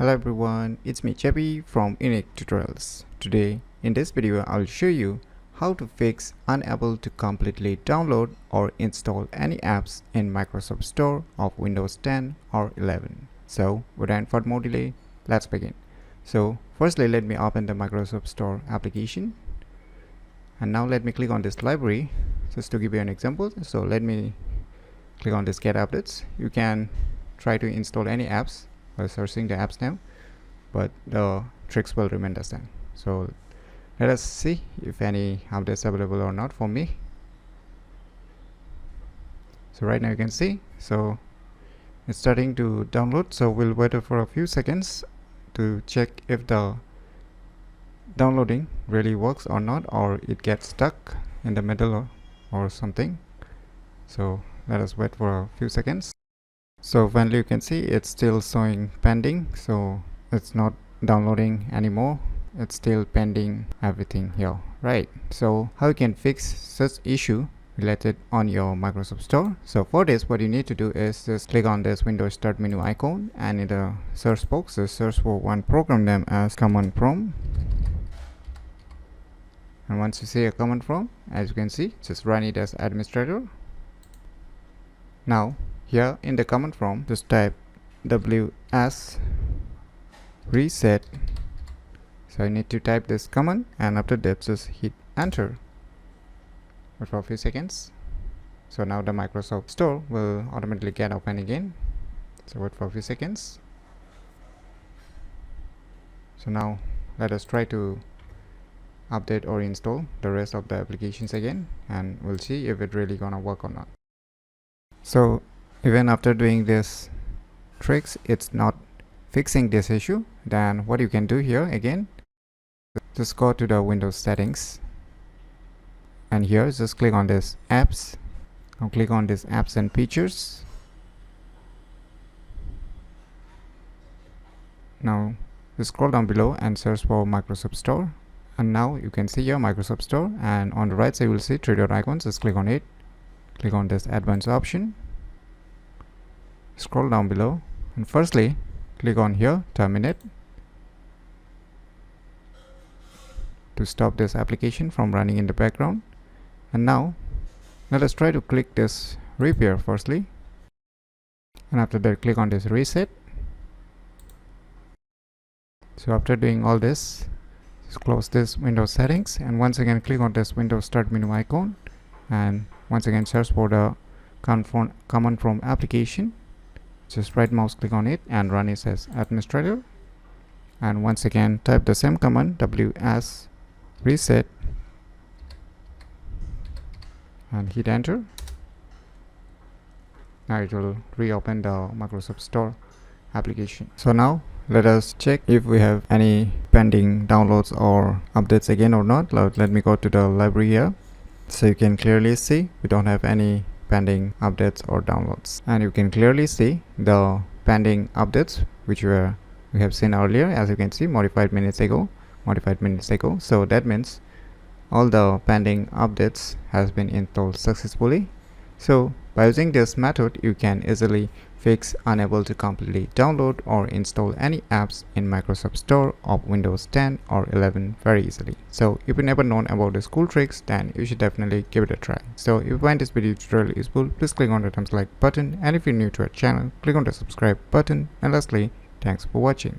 Hello everyone, it's me Cheppy from UniqueTutorials. Today in this video I'll show you how to fix unable to completely download or install any apps in Microsoft Store of Windows 10 or 11. So without further more delay, let's begin. So firstly, let me open the Microsoft Store application, and now let me click on this library just to give you an example. So let me click on this get updates. You can try to install any apps by searching the apps name, but the tricks will remain the same. So let us see if any updates available or not for me. So right now you can see, so it's starting to download, so we'll wait for a few seconds to check if the downloading really works or not, or it gets stuck in the middle or something. So let us wait for a few seconds. So finally you can see it's still showing pending, so it's not downloading anymore, it's still pending everything here, right? So how you can fix such issue related on your Microsoft Store? So for this, what you need to do is just click on this Windows Start menu icon, and in the search box just search for one program name as command prompt. And once you see a command prompt, as you can see, just run it as administrator. Now here in the command prompt, just type ws reset. So I need to type this command, and after that just hit enter. Wait for a few seconds. So now the Microsoft Store will automatically get open again. So wait for a few seconds. So now let us try to update or install the rest of the applications again, and we'll see if it really gonna work or not. So even after doing this tricks, it's not fixing this issue. Then what you can do here again, just go to the Windows settings, and here just click on this apps. Now click on this apps and features. Now just scroll down below and search for Microsoft Store, and now you can see here Microsoft Store, and on the right side you will see three dot icons. Just click on it, click on this advanced option, scroll down below, and firstly click on here terminate to stop this application from running in the background. And now let us try to click this repair firstly, and after that click on this reset. So after doing all this, just close this Windows settings, and once again click on this Windows Start menu icon, and once again search for the command prompt application. Just right mouse click on it and run it as administrator, and once again type the same command ws reset and hit enter. Now it will reopen the Microsoft Store application. So now let us check if we have any pending downloads or updates again or not. Let me go to the library here, so you can clearly see we don't have any pending updates or downloads, and you can clearly see the pending updates which we have seen earlier. As you can see, modified minutes ago. So that means all the pending updates has been installed successfully. So by using this method, you can easily fix unable to completely download or install any apps in Microsoft Store of Windows 10 or 11 very easily. So if you never known about these cool tricks, then you should definitely give it a try. So if you find this video tutorial useful, please click on the thumbs like button, and if you're new to our channel, click on the subscribe button, and lastly, thanks for watching.